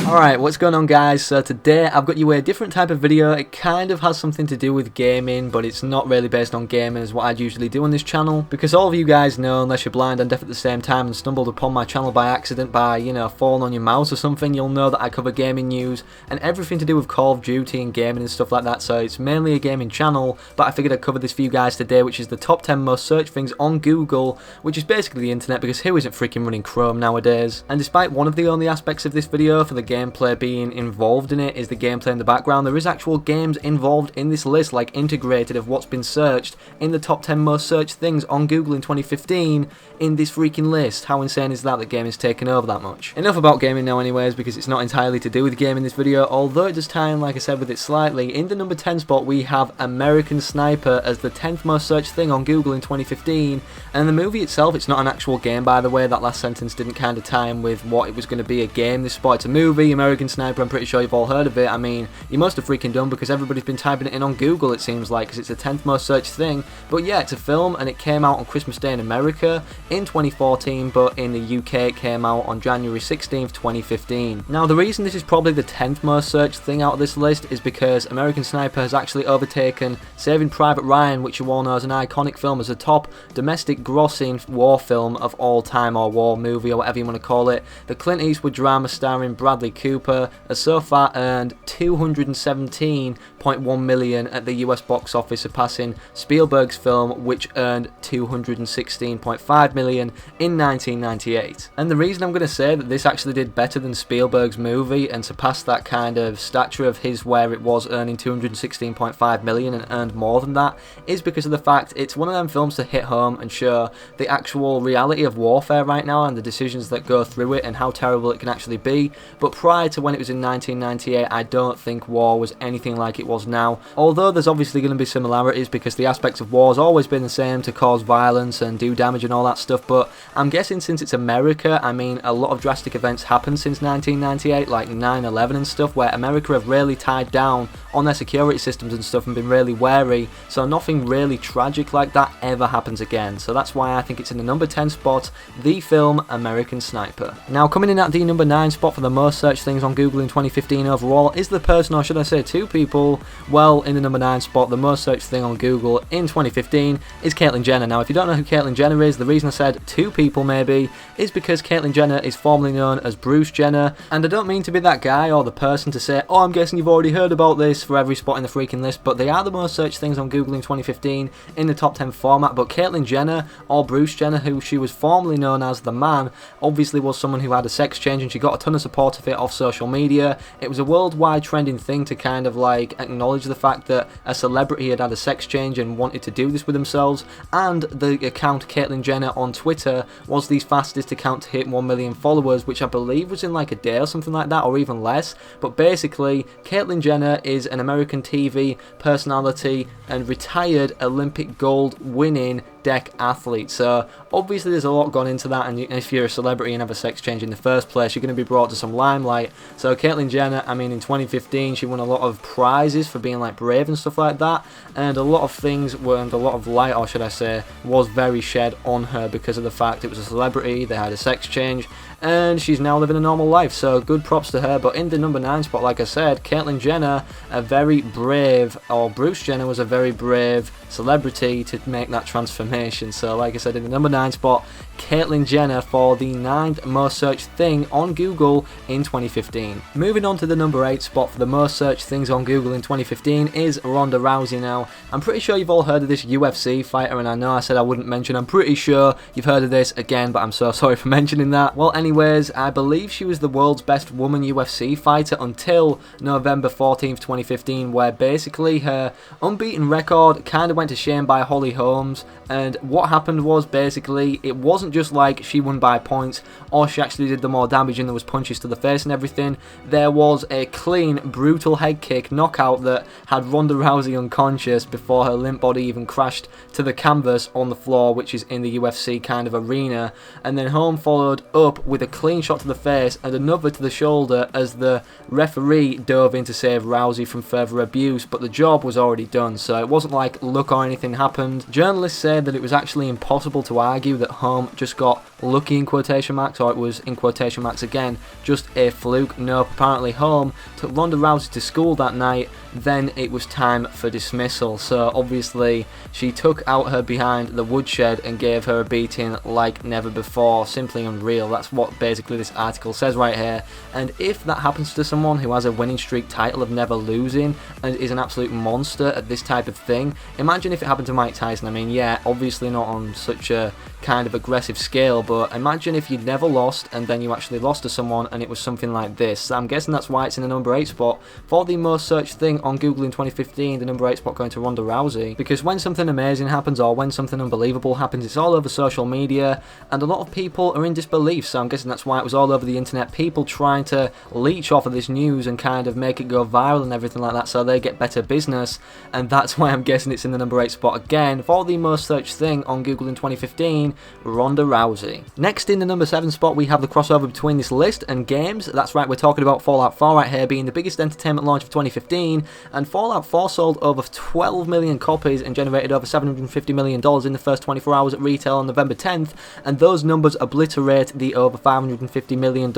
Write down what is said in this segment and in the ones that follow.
Alright, what's going on guys? So today I've got you a different type of video. It kind of has something to do with gaming, but it's not really based on gaming as what I'd usually do on this channel. Because all of you guys know, unless you're blind and deaf at the same time and stumbled upon my channel by accident by, you know, falling on your mouse or something, you'll know that I cover gaming news and everything to do with Call of Duty and gaming and stuff like that. So it's mainly a gaming channel, but I figured I'd cover this for you guys today, which is the top 10 most searched things on Google, which is basically the internet, because who isn't freaking running Chrome nowadays? And despite one of the only aspects of this video for the gameplay being involved in it is the gameplay in the background, there is actual games involved in this list, like integrated of what's been searched in the top 10 most searched things on Google in 2015 in this freaking list. How insane is that gaming's taken over that much? Enough about gaming now anyways, because it's not entirely to do with gaming in this video, although it does tie in, like I said, with it slightly. In the number 10 spot we have American Sniper as the 10th most searched thing on Google in 2015, and the movie itself, it's not an actual game by the way. That last sentence didn't kind of tie in with what it was going to be, a game. This spot, it's a movie, American Sniper. I'm pretty sure you've all heard of it. I mean, you must have freaking done, because everybody's been typing it in on Google, it seems like, because it's the 10th most searched thing. But yeah, it's a film, and it came out on Christmas Day in America in 2014, but in the UK it came out on January 16th, 2015. Now, the reason this is probably the 10th most searched thing out of this list is because American Sniper has actually overtaken Saving Private Ryan, which you all know is an iconic film, as the top domestic grossing war film of all time, or war movie, or whatever you want to call it. The Clint Eastwood drama starring Bradley Cooper has so far earned $217.1 million at the US box office, surpassing Spielberg's film, which earned $216.5 million in 1998. And the reason I'm going to say that this actually did better than Spielberg's movie and surpassed that kind of stature of his where it was earning $216.5 million and earned more than that is because of the fact it's one of them films to hit home and show the actual reality of warfare right now and the decisions that go through it and how terrible it can actually be. But prior to when it was in 1998, I don't think war was anything like it was now, although there's obviously going to be similarities because the aspects of war has always been the same, to cause violence and do damage and all that stuff. But I'm guessing since it's America, I mean, a lot of drastic events happened since 1998, like 9/11 and stuff, where America have really tied down on their security systems and stuff and been really wary, so nothing really tragic like that ever happens again. So that's why I think it's in the number 10 spot, the film American Sniper. Now, coming in at the number 9 spot for the most searched things on Google in 2015 overall is the person, or should I say two people, well, in the number 9 spot, the most searched thing on Google in 2015 is Caitlyn Jenner. Now, if you don't know who Caitlyn Jenner is, the reason I said two people maybe is because Caitlyn Jenner is formerly known as Bruce Jenner, and I don't mean to be that guy or the person to say, oh, I'm guessing you've already heard about this for every spot in the freaking list, but they are the most searched things on Google in 2015 in the top 10 format. But Caitlyn Jenner, or Bruce Jenner, who she was formerly known as the Man, obviously was someone who had a sex change, and she got a ton of support of it off social media. It was a worldwide trending thing to kind of like acknowledge the fact that a celebrity had had a sex change and wanted to do this with themselves, and the account Caitlyn Jenner on Twitter was the fastest account to hit 1 million followers, which I believe was in like a day or something like that, or even less. But basically, Caitlyn Jenner is an American TV personality and retired Olympic gold winning deck athlete. So obviously there's a lot gone into that, and if you're a celebrity and have a sex change in the first place, you're going to be brought to some limelight. So Caitlyn Jenner, I mean, in 2015 she won a lot of prizes for being like brave and stuff like that, and a lot of things were, and a lot of light, or should I say, was very shed on her because of the fact it was a celebrity, they had a sex change, and she's now living a normal life, so good props to her. But in the number 9 spot, like I said, Caitlyn Jenner, a very brave, or Bruce Jenner was a very brave celebrity to make that transformation. So like I said, in the number 9 spot, Caitlyn Jenner for the 9th most searched thing on Google in 2015. Moving on to the number 8 spot for the most searched things on Google in 2015 is Ronda Rousey. Now, I'm pretty sure you've all heard of this UFC fighter, and I know I said I wouldn't mention, I'm pretty sure you've heard of this again, but I'm so sorry for mentioning that. Well, anyways, I believe she was the world's best woman UFC fighter until November 14th, 2015, where basically her unbeaten record kind of went to shame by Holly Holmes, and what happened was basically it wasn't just like she won by points or she actually did the more damage and there was punches to the face and everything. There was a clean, brutal head kick knockout that had Ronda Rousey unconscious before her limp body even crashed to the canvas on the floor, which is in the UFC kind of arena, and then Holmes followed up with with a clean shot to the face and another to the shoulder as the referee dove in to save Rousey from further abuse, but the job was already done, so it wasn't like luck or anything happened. Journalists said that it was actually impossible to argue that Holm just got lucky in quotation marks, or it was in quotation marks again, just a fluke. Nope, apparently Holm took Ronda Rousey to school that night, then it was time for dismissal. So obviously she took out her behind the woodshed and gave her a beating like never before. Simply unreal. That's what basically this article says right here. And if that happens to someone who has a winning streak title of never losing and is an absolute monster at this type of thing, imagine if it happened to Mike Tyson. I mean, yeah, obviously not on such a kind of aggressive scale, but imagine if you'd never lost and then you actually lost to someone and it was something like this. I'm guessing that's why it's in the number 8 spot for the most searched thing on Google in 2015, the number 8 spot going to Ronda Rousey, because when something amazing happens or when something unbelievable happens, it's all over social media and a lot of people are in disbelief, so I'm guessing that's why it was all over the internet, people trying to leech off of this news and kind of make it go viral and everything like that so they get better business, and that's why I'm guessing it's in the number 8 spot again for the most searched thing on Google in 2015, Ronda Rousey. Next in the number 7 spot we have the crossover between this list and games. That's right, we're talking about Fallout 4 right here being the biggest entertainment launch of 2015, and Fallout 4 sold over 12 million copies and generated over $750 million in the first 24 hours at retail on November 10th, and those numbers obliterate the over $550 million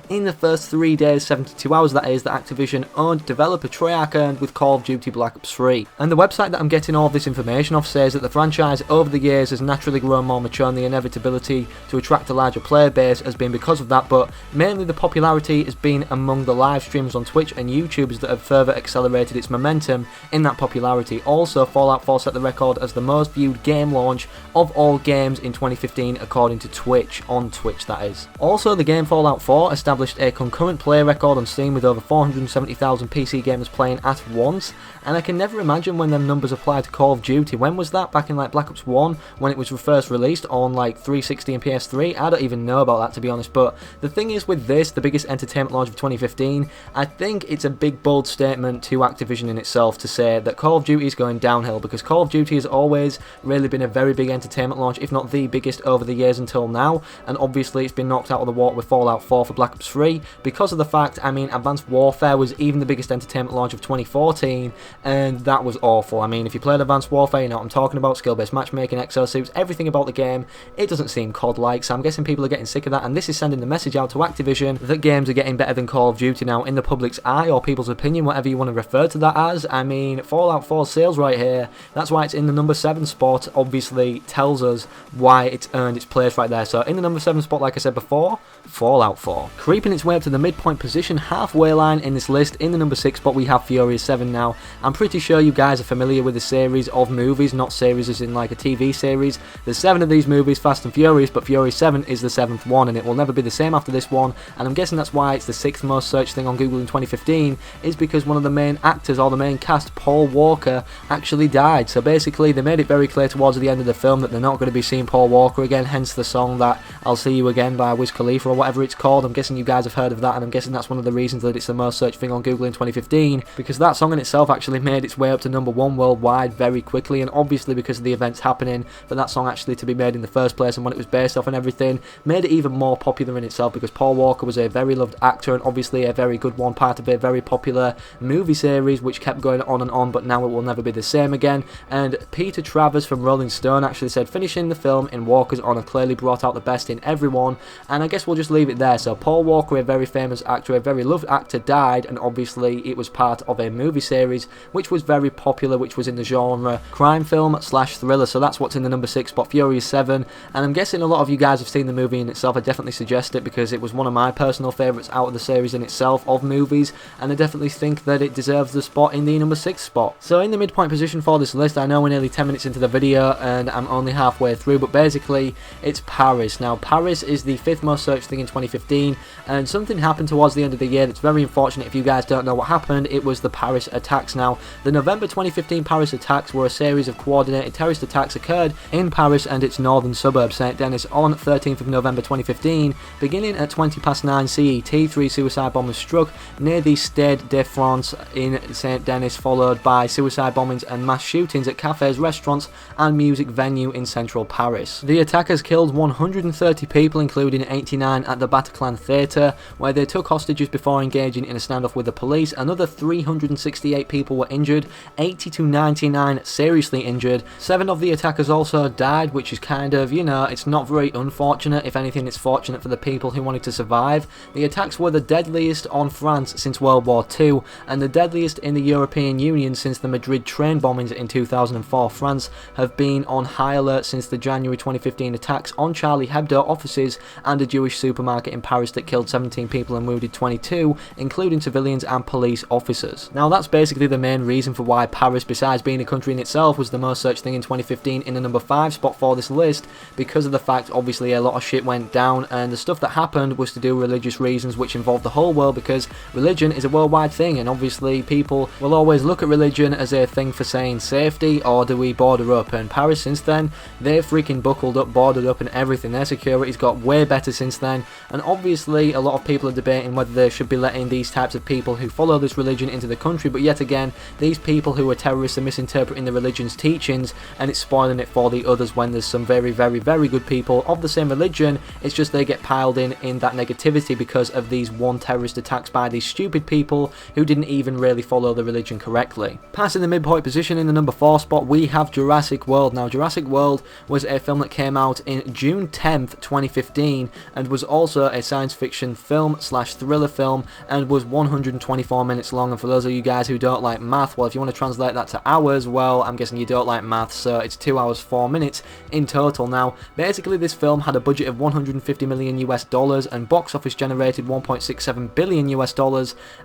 in the first 3 days, 72 hours that is, that Activision owned developer Treyarch earned with Call of Duty Black Ops 3. And the website that I'm getting all of this information off says that the franchise over the years has naturally grown more mature, and the inevitability to attract a larger player base has been because of that, but mainly the popularity has been among the live streamers on Twitch and YouTubers that have further accelerated its momentum in that popularity. Also, Fallout 4 set the record as the most viewed game launch of all games in 2015 according to Twitch, on Twitch that is. Also, the game Fallout 4 established a concurrent player record on Steam with over 470,000 PC gamers playing at once, and I can never imagine when them numbers apply to Call of Duty. When was that? Back in like Black Ops 1 when it was first released on like 360 and PS3? I don't even know about that, to be honest, but the thing is with this, the biggest entertainment launch of 2015, I think it's a big bold statement to Activision in itself to say that Call of Duty is going downhill, because Call of Duty has always really been a very big entertainment launch, if not the biggest over the years until now, and obviously it's been knocked out of the water with Fallout 4 for Black Ops 3 because of the fact, I mean, Advanced Warfare was even the biggest entertainment launch of 2014, and that was awful. I mean, if you played Advanced Warfare, you know what I'm talking about, skill-based matchmaking, exosuits, everything about the game, it doesn't seem COD-like, so I'm guessing people are getting sick of that, and this is sending the message out to Activision that games are getting better than Call of Duty now in the public's eye, or people's opinion, whatever you want to refer to that as. I mean, Fallout 4 sales right here, that's why it's in the number 7 spot, obviously tells us why it's earned its place right there. So in the number 7 spot, like I said before, Fallout 4. Creeping its way up to the midpoint position, halfway line in this list, in the number 6 spot we have Furious 7 now. I'm pretty sure you guys are familiar with the series of movies, not series as in like a TV series. There's 7 of these movies, Fast and Furious, but Furious 7 is the 7th one, and it will never be the same after this one, and I'm guessing that's why it's the 6th most searched thing on Google in 2015, is because one of the main actors, or the main cast, Paul Walker, actually died. So basically they made it very clear towards the end of the film that they're not going to be seeing Paul Walker again, hence the song that I'll See You Again by Wiz Khalifa or whatever it's called. I'm guessing you guys have heard of that, and I'm guessing that's one of the reasons that it's the most searched thing on Google in 2015, because that song in itself actually made its way up to number 1 worldwide very quickly, and obviously because of the events happening for that song actually to be made in the first place and when it was based off and everything, made it even more popular in itself, because Paul Walker was a very loved actor and obviously a very good one, part of a very popular movie series which kept going on and on, but now it will never be the same again. And Peter Travers from Rolling Stone actually said finishing the film in Walker's honour clearly brought out the best in everyone, and I guess we'll just leave it there. So Paul Walker, a very famous actor, a very loved actor, died, and obviously it was part of a movie series which was very popular, which was in the genre crime film / thriller. So that's what's in the number 6 spot, Furious 7, and I'm guessing a lot of you guys have seen the movie in itself. I definitely suggest it because it was one of my personal favourites out of the series in itself of movies, and I definitely think that it deserves the spot in the number 6 spot. So in the midpoint position for this list, I know we're nearly 10 minutes into the video and I'm only halfway through, but basically it's Paris. Now Paris is the 5th most searched thing in 2015, and something happened towards the end of the year that's very unfortunate. If you guys don't know what happened, it was the Paris attacks. Now the November 2015 Paris attacks were a series of coordinated terrorist attacks occurred in Paris and its northern suburb Saint Denis on 13th of November 2015. Beginning at 9 CET, 3 suicide bombers struck near the Stade de France in Saint Denis, followed by suicide bombings and mass shootings at cafes, restaurants and music venue in central Paris. The attackers killed 130 people, including 1989 at the Bataclan Theatre, where they took hostages before engaging in a standoff with the police. Another 368 people were injured, 80 to 99 seriously injured. 7 of the attackers also died, which is kind of, you know, it's not very unfortunate. If anything, it's fortunate for the people who wanted to survive. The attacks were the deadliest on France since World War II, and the deadliest in the European Union since the Madrid train bombings in 2004. France have been on high alert since the January 2015 attacks on Charlie Hebdo offices and a Jewish supermarket in Paris that killed 17 people and wounded 22, including civilians and police officers. Now that's basically the main reason for why Paris, besides being a country in itself, was the most searched thing in 2015 in the number 5 spot for this list, because of the fact obviously a lot of shit went down, and the stuff that happened was to do with religious reasons, which involved the whole world, because religion is a worldwide thing, and obviously people will always look at religion as a thing for saying safety, or do we border up? And Paris, since then, they've freaking buckled up, bordered up and everything. Their security's got way better since then, and obviously a lot of people are debating whether they should be letting these types of people who follow this religion into the country, but yet again, these people who are terrorists are misinterpreting the religion's teachings, and it's spoiling it for the others when there's some very, very, very good people of the same religion. It's just they get piled in that negativity because of these one terrorist attacks by these stupid people who didn't even really follow the religion correctly. Passing the midpoint position in the number 4 spot, we have Jurassic World. Now Jurassic World was a film that came out in June 10th, 2015, and was also a science fiction film slash thriller film, and was 124 minutes long. And for those of you guys who don't like math, well, if you want to translate that to hours, well, I'm guessing you don't like math, so it's 2 hours 4 minutes in total. Now basically this film had a budget of $150 million and box office generated $1.67 billion,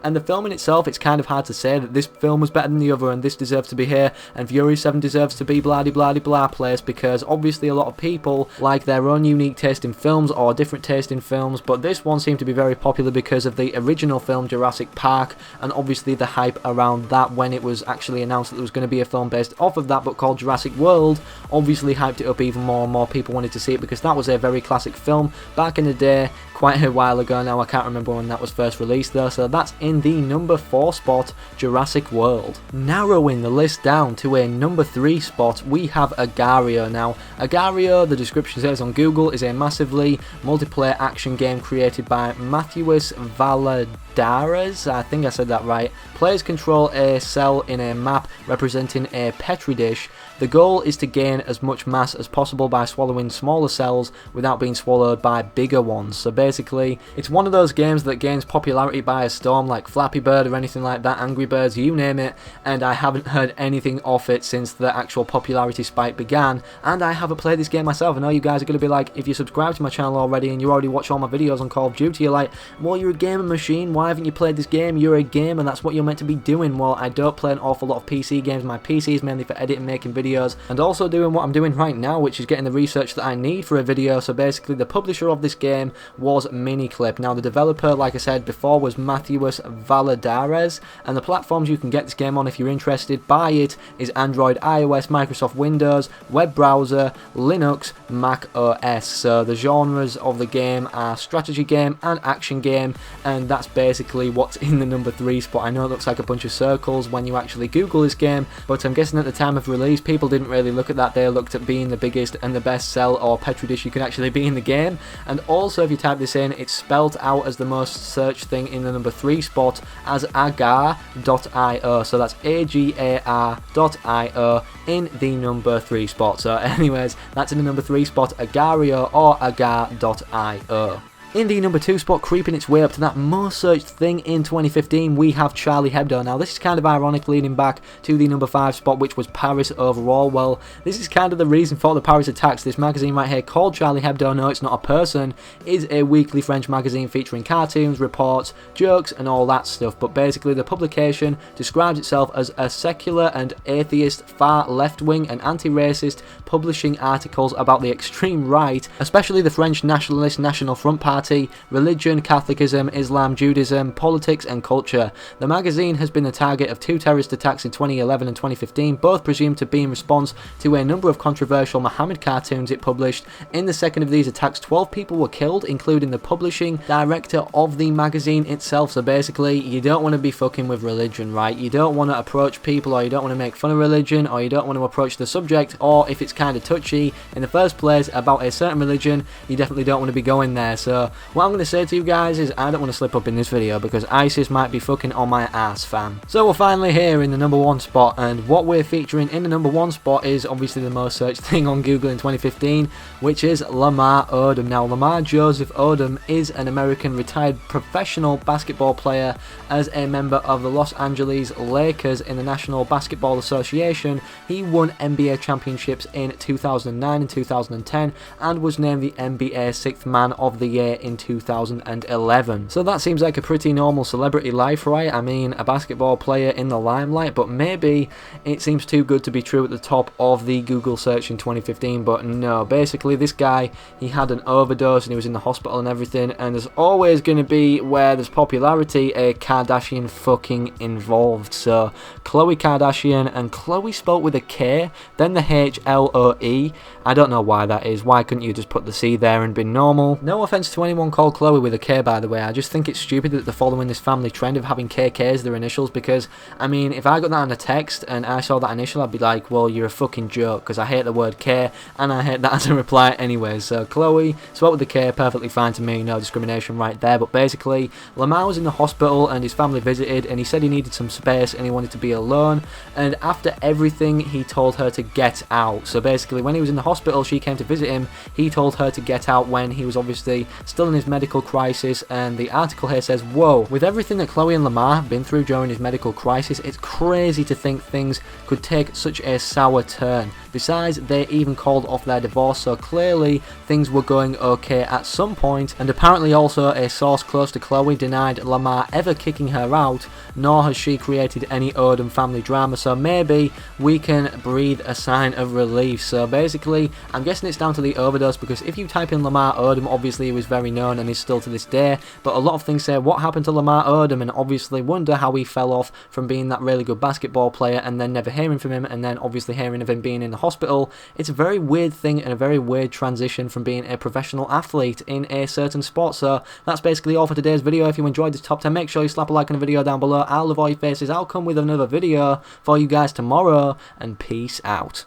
and the film in itself, it's kind of hard to say that this film was better than the other and this deserves to be here and Fury 7 deserves to be blah blah blah place, because obviously a lot of people like their own unique taste in films or different taste in films, but this one seemed to be very popular because of the original film Jurassic Park, and obviously the hype around that when it was actually announced that there was going to be a film based off of that but called Jurassic World, obviously hyped it up even more, and more people wanted to see it because that was a very classic film back in the day, quite a while ago now. I can't remember when that was first released though, so that's in the number 4 spot, Jurassic World. Narrowing the list down to a number 3 spot, we have Agario. Now Agario, the description says on Google, is a massively multiplayer action game created by Matthews Valladares, I think I said that right. Players control a cell in a map representing a petri dish. The goal is to gain as much mass as possible by swallowing smaller cells without being swallowed by bigger ones. So basically, it's one of those games that gains popularity by a storm, like Flappy Bird or anything like that, Angry Birds, you name it, and I haven't heard anything of it since the actual popularity spike began, and I haven't played this game myself. I know you guys are going to be like, if you subscribe to my channel already and you already watch all my videos on Call of Duty, you're like, well, you're a gamer machine, why haven't you played this game? You're a gamer, that's what you're meant to be doing. Well, I don't play an awful lot of PC games. My PC is mainly for editing, making videos, and also doing what I'm doing right now, which is getting the research that I need for a video. So basically the publisher of this game was Miniclip. Now the developer, like I said before, was Matthews Valladares, and the platforms you can get this game on if you're interested, buy it, is Android, iOS, Microsoft Windows, web browser, Linux, Mac OS. So the genres of the game are strategy game and action game, and that's basically what's in the number 3 spot. I know it looks like a bunch of circles when you actually Google this game, but I'm guessing at the time of release people didn't really look at that. They looked at being the biggest and the best cell or petri dish you can actually be in the game. And also if you type this in, it's spelled out as the most searched thing in the number 3 spot as agar.io, so that's agar.io in the number 3 spot. So anyways, that's in the number 3 spot, Agario or agar.io. In the number 2 spot, creeping its way up to that most searched thing in 2015, we have Charlie Hebdo. Now this is kind of ironic, leading back to the number 5 spot, which was Paris overall. Well, this is kind of the reason for the Paris attacks. This magazine right here called Charlie Hebdo, no, it's not a person, is a weekly French magazine featuring cartoons, reports, jokes and all that stuff. But basically the publication describes itself as a secular and atheist, far left-wing and anti-racist, publishing articles about the extreme right, especially the French nationalist National Front Party, Party, religion, Catholicism, Islam, Judaism, politics and culture. The magazine has been the target of 2 terrorist attacks in 2011 and 2015, both presumed to be in response to a number of controversial Muhammad cartoons it published. In the second of these attacks, 12 people were killed, including the publishing director of the magazine itself. So basically, you don't want to be fucking with religion, right? You don't want to approach people, or you don't want to make fun of religion, or you don't want to approach the subject, or if it's kind of touchy in the first place about a certain religion, you definitely don't want to be going there. So what I'm going to say to you guys is I don't want to slip up in this video because ISIS might be fucking on my ass, fam. So we're finally here in the number 1 spot, and what we're featuring in the number 1 spot is obviously the most searched thing on Google in 2015, which is Lamar Odom. Now, Lamar Joseph Odom is an American retired professional basketball player. As a member of the Los Angeles Lakers in the National Basketball Association, he won NBA championships in 2009 and 2010 and was named the NBA 6th Man of the Year in 2011. So that seems like a pretty normal celebrity life, right? I mean, a basketball player in the limelight, but maybe it seems too good to be true at the top of the Google search in 2015, but no. Basically, this guy, he had an overdose and he was in the hospital and everything, and there's always going to be, where there's popularity, a Kardashian fucking involved. So Khloe Kardashian, and Khloe spelt with a K, then the H-L-O-E. I don't know why that is. Why couldn't you just put the C there and be normal? No offense to anyone called Khloe with a K, by the way. I just think it's stupid that they're following this family trend of having KK as their initials, because, I mean, if I got that on a text and I saw that initial, I'd be like, well, you're a fucking joke, because I hate the word K, and I hate that as a reply anyway. So Khloe, spelled with the K, perfectly fine to me, no discrimination right there. But basically, Lamar was in the hospital and his family visited, and he said he needed some space and he wanted to be alone, and after everything, he told her to get out. So basically, when he was in the hospital, she came to visit him, he told her to get out when he was obviously still in his medical crisis. And the article here says, whoa, with everything that Khloe and Lamar have been through during his medical crisis, it's crazy to think things could take such a sour turn. Besides, they even called off their divorce, so clearly things were going okay at some point. And apparently also a source close to Khloe denied Lamar ever kicking her out, nor has she created any Odom family drama, so maybe we can breathe a sign of relief. So basically, I'm guessing it's down to the overdose, because if you type in Lamar Odom, obviously he was very known and is still to this day, but a lot of things say what happened to Lamar Odom, and obviously wonder how he fell off from being that really good basketball player and then never hearing from him, and then obviously hearing of him being in the hospital. It's a very weird thing and a very weird transition from being a professional athlete in a certain sport. So that's basically all for today's video. If you enjoyed this top 10, make sure you slap a like on the video down below. I'll love all your faces. I'll come with another video for you guys tomorrow, and peace out.